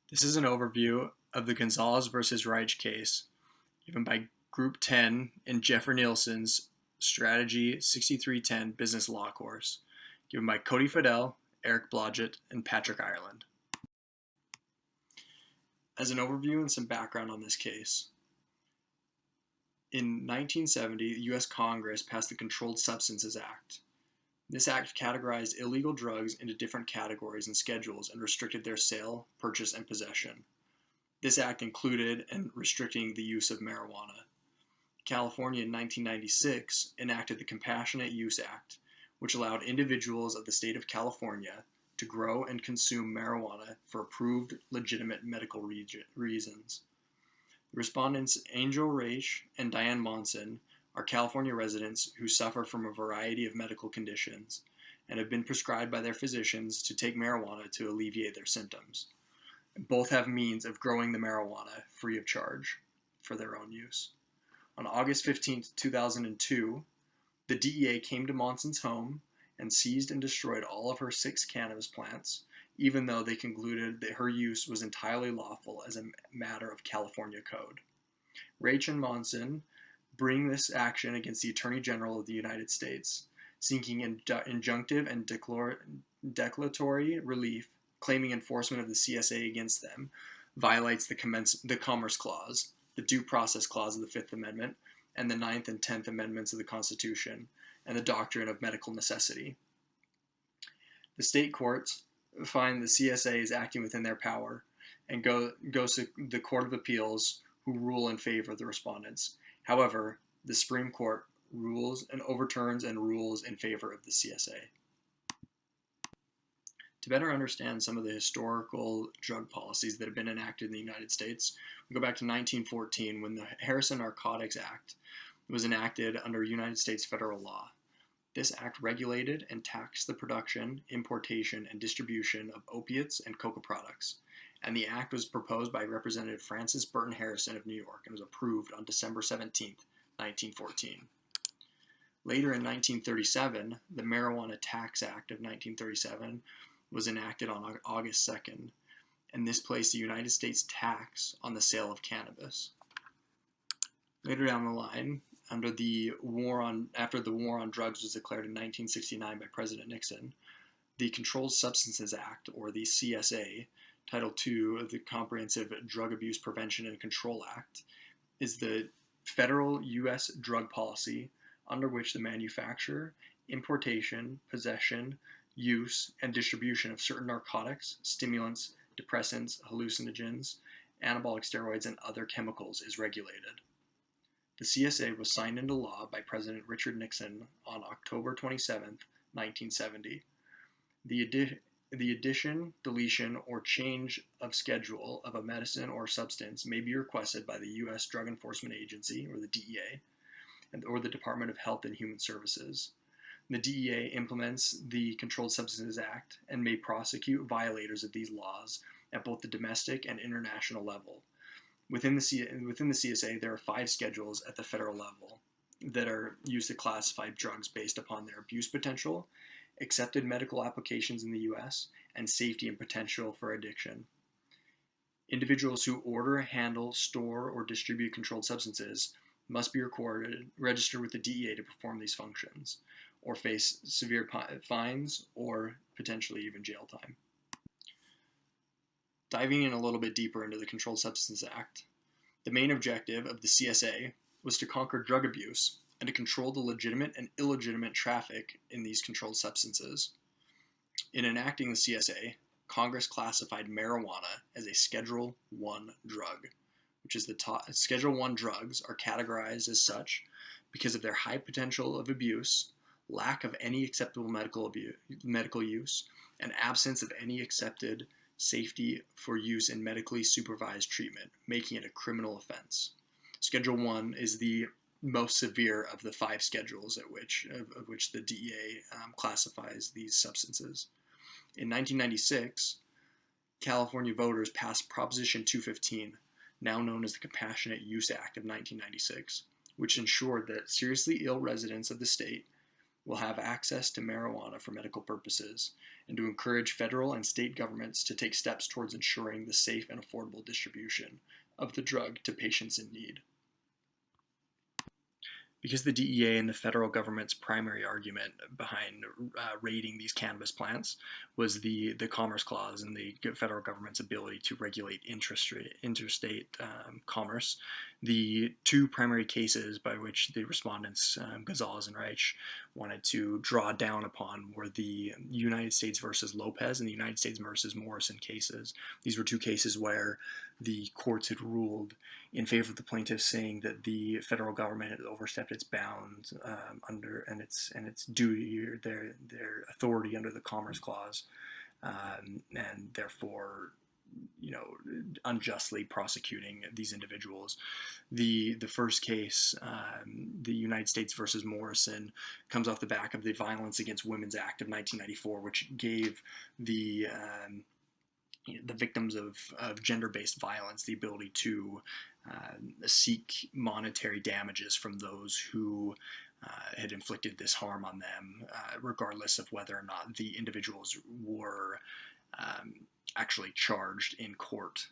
This is an overview of the Gonzales versus Raich case given by Group 10 in Jeffrey Nielsen's Strategy 6310 Business Law course, given by Cody Fidel, Eric Blodgett, and Patrick Ireland. As an overview and some background on this case, in 1970, the U.S. Congress passed the Controlled Substances Act. This act categorized illegal drugs into different categories and schedules and restricted their sale, purchase, and possession. This act included and restricting the use of marijuana. California in 1996 enacted the Compassionate Use Act, which allowed individuals of the state of California to grow and consume marijuana for approved legitimate medical reasons. The respondents Angel Raich and Diane Monson are California residents who suffer from a variety of medical conditions and have been prescribed by their physicians to take marijuana to alleviate their symptoms. Both have means of growing the marijuana free of charge for their own use. On August 15, 2002, the DEA came to Monson's home and seized and destroyed all of her 6 cannabis plants, even though they concluded that her use was entirely lawful as a matter of California code. Raich and Monson bring this action against the Attorney General of the United States, seeking injunctive and declaratory relief, claiming enforcement of the CSA against them violates the Commerce Clause, the Due Process Clause of the Fifth Amendment, and the Ninth and Tenth Amendments of the Constitution, and the doctrine of medical necessity. The state courts find the CSA is acting within their power and goes to the Court of Appeals, who rule in favor of the respondents. However, the Supreme Court rules and overturns and rules in favor of the CSA. To better understand some of the historical drug policies that have been enacted in the United States, we go back to 1914 when the Harrison Narcotics Act was enacted under United States federal law. This act regulated and taxed the production, importation, and distribution of opiates and coca products, and the act was proposed by Representative Francis Burton Harrison of New York and was approved on December 17, 1914. Later in 1937, the Marijuana Tax Act of 1937 was enacted on August 2nd, and this placed the United States tax on the sale of cannabis. Later down the line, after the war on drugs was declared in 1969 by President Nixon, the Controlled Substances Act, or the CSA, Title II of the Comprehensive Drug Abuse Prevention and Control Act, is the federal U.S. drug policy under which the manufacture, importation, possession, use, and distribution of certain narcotics, stimulants, depressants, hallucinogens, anabolic steroids, and other chemicals is regulated. The CSA was signed into law by President Richard Nixon on October 27, 1970. The addition, deletion, or change of schedule of a medicine or substance may be requested by the U.S. Drug Enforcement Agency, or the DEA, or the Department of Health and Human Services. The DEA implements the Controlled Substances Act and may prosecute violators of these laws at both the domestic and international level. Within the CSA, there are 5 schedules at the federal level that are used to classify drugs based upon their abuse potential, accepted medical applications in the U.S., and safety and potential for addiction. Individuals who order, handle, store, or distribute controlled substances must be registered with the DEA to perform these functions, or face severe fines or potentially even jail time. Diving in a little bit deeper into the Controlled Substances Act, the main objective of the CSA was to conquer drug abuse and to control the legitimate and illegitimate traffic in these controlled substances. In enacting the CSA, Congress classified marijuana as a Schedule I drug, which is the top. Schedule I drugs are categorized as such because of their high potential of abuse, lack of any acceptable medical use, and absence of any accepted safety for use in medically supervised treatment, making it a criminal offense. Schedule I is the most severe of the 5 schedules of which the DEA classifies these substances. In 1996, California voters passed Proposition 215, now known as the Compassionate Use Act of 1996, which ensured that seriously ill residents of the state will have access to marijuana for medical purposes, and to encourage federal and state governments to take steps towards ensuring the safe and affordable distribution of the drug to patients in need. Because the DEA and the federal government's primary argument behind raiding these cannabis plants was the Commerce Clause and the federal government's ability to regulate interstate commerce, the two primary cases by which the respondents, Gonzales and Raich, wanted to draw down upon were the United States versus Lopez and the United States versus Morrison cases. These were two cases where the courts had ruled in favor of the plaintiffs, saying that the federal government had overstepped its bounds and its duty, or their authority under the Commerce Clause, and therefore, unjustly prosecuting these individuals. The first case, the United States versus Morrison, comes off the back of the Violence Against Women's Act of 1994, which gave the victims of gender-based violence the ability to seek monetary damages from those who had inflicted this harm on them, regardless of whether or not the individuals were actually charged in court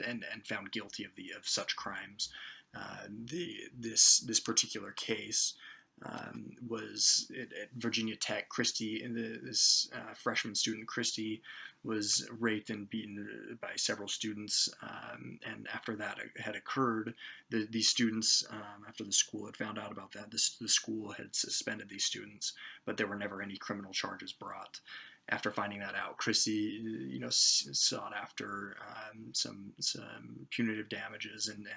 and found guilty of such crimes. This particular case was at Virginia Tech. This freshman student, Christy, was raped and beaten by several students, and after that had occurred, these students, after the school had found out about that, the school had suspended these students, but there were never any criminal charges brought. After finding that out, Christy, sought after some punitive damages and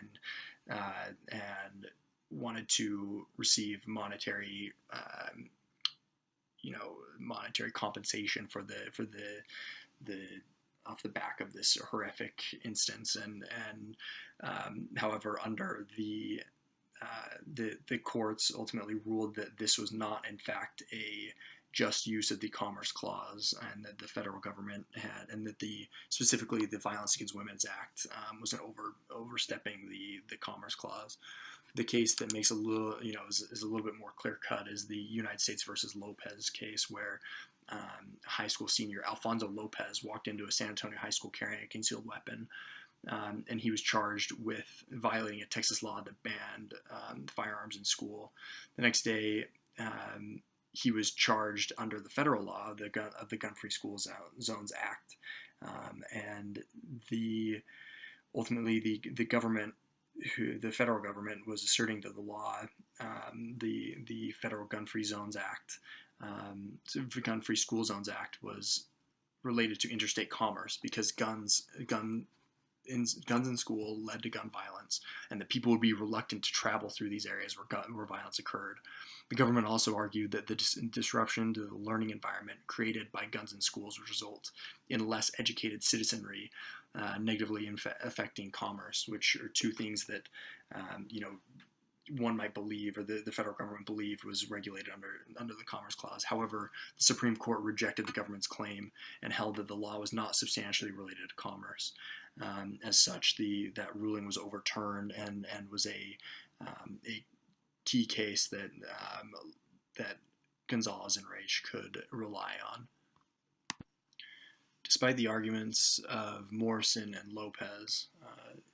wanted to receive monetary compensation for the off the back of this horrific instance, and however, under the courts ultimately ruled that this was not in fact a just use of the Commerce Clause, and that the federal government had, and that specifically the Violence Against Women's Act was an overstepping the Commerce Clause. The case that makes is a little bit more clear cut is the United States versus Lopez case, where high school senior Alfonso Lopez walked into a San Antonio high school carrying a concealed weapon, and he was charged with violating a Texas law that banned firearms in school. The next day, he was charged under the federal law, the Gun-Free School Zones Act, and ultimately the government, the federal government, was asserting that the law, the Federal Gun-Free Zones Act, the Gun-Free School Zones Act, was related to interstate commerce, because guns in school led to gun violence, and that people would be reluctant to travel through these areas where violence occurred. The government also argued that the disruption to the learning environment created by guns in schools would result in less educated citizenry, negatively affecting commerce, which are two things that one might believe, or the federal government believed, was regulated under the Commerce Clause. However, the Supreme Court rejected the government's claim and held that the law was not substantially related to commerce. As such, that ruling was overturned and was a key case that Gonzales and Raich could rely on. Despite the arguments of Morrison and Lopez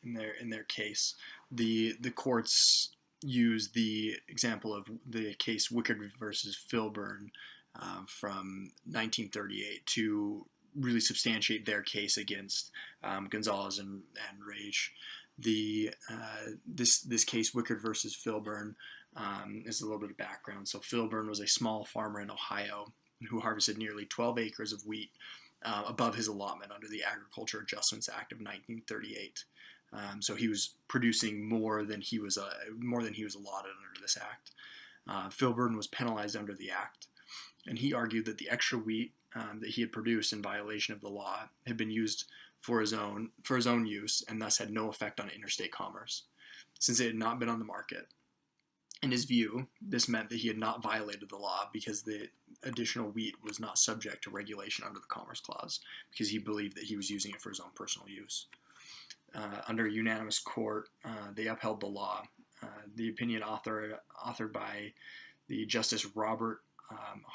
in their case, the courts used the example of the case Wickard versus Filburn from 1938 to really substantiate their case against Gonzales and Raich. This case, Wickard versus Filburn, is a little bit of background. So Filburn was a small farmer in Ohio who harvested nearly 12 acres of wheat above his allotment under the Agriculture Adjustments Act of 1938. So he was producing more than he was allotted under this act. Filburn was penalized under the act, and he argued that the extra wheat that he had produced in violation of the law had been used for his own use, and thus had no effect on interstate commerce, since it had not been on the market. In his view, this meant that he had not violated the law, because the additional wheat was not subject to regulation under the Commerce Clause, because he believed that he was using it for his own personal use. Under a unanimous court, they upheld the law. The opinion authored by the Justice Robert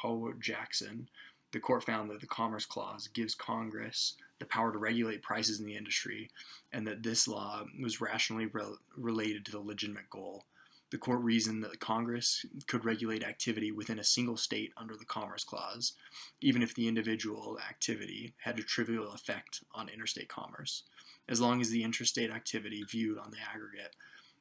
Ho Jackson, the court found that the Commerce Clause gives Congress the power to regulate prices in the industry, and that this law was rationally related to the legitimate goal. The court reasoned that Congress could regulate activity within a single state under the Commerce Clause, even if the individual activity had a trivial effect on interstate commerce, as long as the interstate activity viewed on the aggregate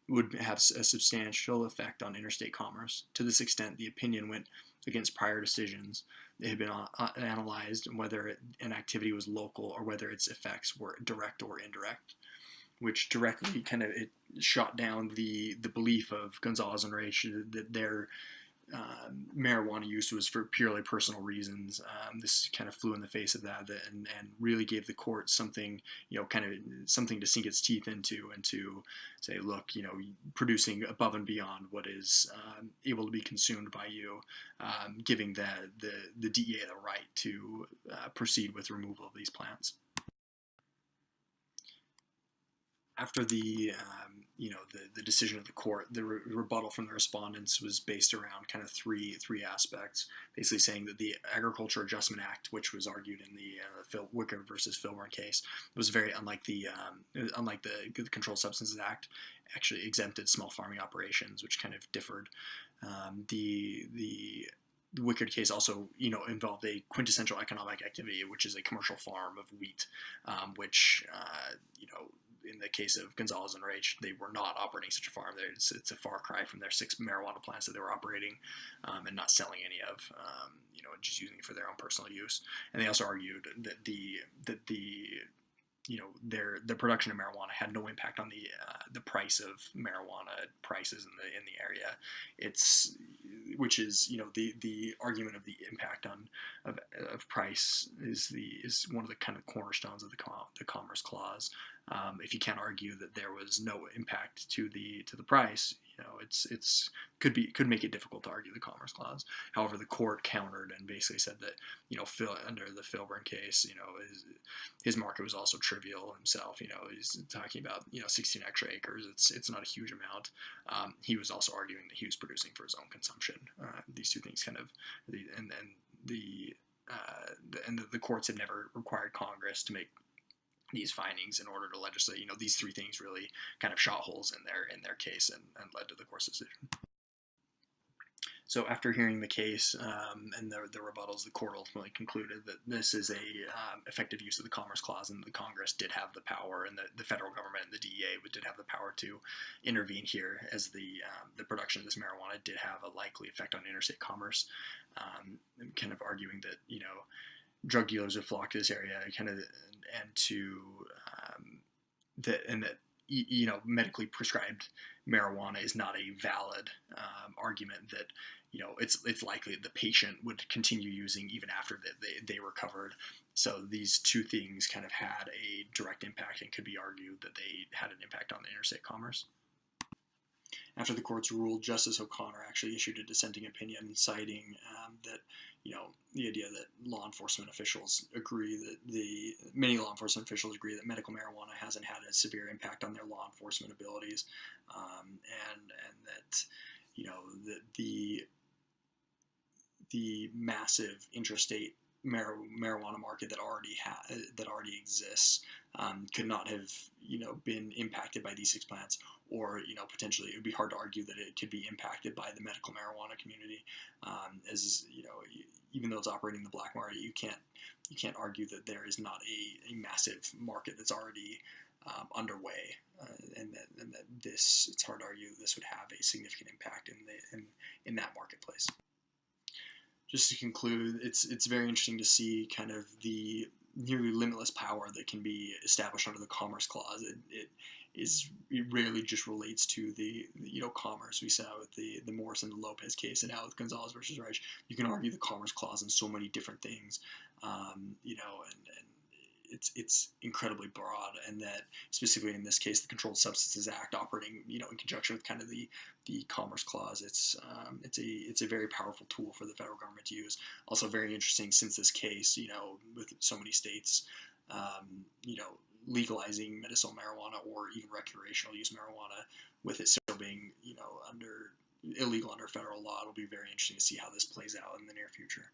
would have a substantial effect on interstate commerce. To this extent, the opinion went against prior decisions. It had been analyzed whether an activity was local or whether its effects were direct or indirect, which directly kind of it shot down the belief of Gonzales and Raich that their marijuana use was for purely personal reasons. This kind of flew in the face of that, and really gave the court something, kind of something to sink its teeth into, and to say, look, producing above and beyond what is able to be consumed by you, giving the DEA the right to proceed with removal of these plants. After the decision of the court, the rebuttal from the respondents was based around kind of three aspects, basically saying that the Agriculture Adjustment Act, which was argued in the Wicker versus Filburn case, was very unlike the Controlled Substances Act, actually exempted small farming operations, which kind of differed. The Wickard case also, involved a quintessential economic activity, which is a commercial farm of wheat, which, in the case of Gonzales and Raich, they were not operating such a farm. It's a far cry from their 6 marijuana plants that they were operating, and not selling any of, just using it for their own personal use. And they also argued that their production of marijuana had no impact on the price of marijuana prices in the area. Which is the argument of the impact of price is one of the kind of cornerstones of the Commerce Clause. If you can't argue that there was no impact to the price, could make it difficult to argue the Commerce Clause. However, the court countered and basically said that under the Filburn case, his market was also trivial himself. He's talking about 16 extra acres. It's not a huge amount. He was also arguing that he was producing for his own consumption. These two things kind of, and the courts have never required Congress to make these findings in order to legislate. These three things really kind of shot holes in their case and led to the court's decision. So after hearing the case and the rebuttals, the court ultimately concluded that this is a effective use of the Commerce Clause, and the Congress did have the power, and the federal government and the DEA did have the power to intervene here, as the production of this marijuana did have a likely effect on interstate commerce, kind of arguing that drug dealers would flock to this area, that medically prescribed marijuana is not a valid argument, that it's likely that the patient would continue using even after they recovered. So these two things kind of had a direct impact, and could be argued that they had an impact on the interstate commerce. After the court's ruled, Justice O'Connor actually issued a dissenting opinion, citing that the idea that law enforcement officials agree that many law enforcement officials agree that medical marijuana hasn't had a severe impact on their law enforcement abilities, and that the massive interstate marijuana market that already exists could not have been impacted by these 6 plants, or potentially it would be hard to argue that it could be impacted by the medical marijuana community, as even though it's operating in the black market, you can't argue that there is not a massive market that's already underway, and that it's hard to argue that this would have a significant impact in that marketplace. Just to conclude, it's very interesting to see kind of the nearly limitless power that can be established under the Commerce Clause. It rarely just relates to the commerce. We saw with the Morrison and Lopez case, and now with Gonzales versus Raich, you can argue the Commerce Clause in so many different things, and it's incredibly broad, and that specifically in this case, the Controlled Substances Act operating in conjunction with kind of the Commerce Clause, it's a very powerful tool for the federal government to use. Also very interesting, since this case, with so many states legalizing medicinal marijuana or even recreational use marijuana, with it still being under illegal under federal law. It'll be very interesting to see how this plays out in the near future.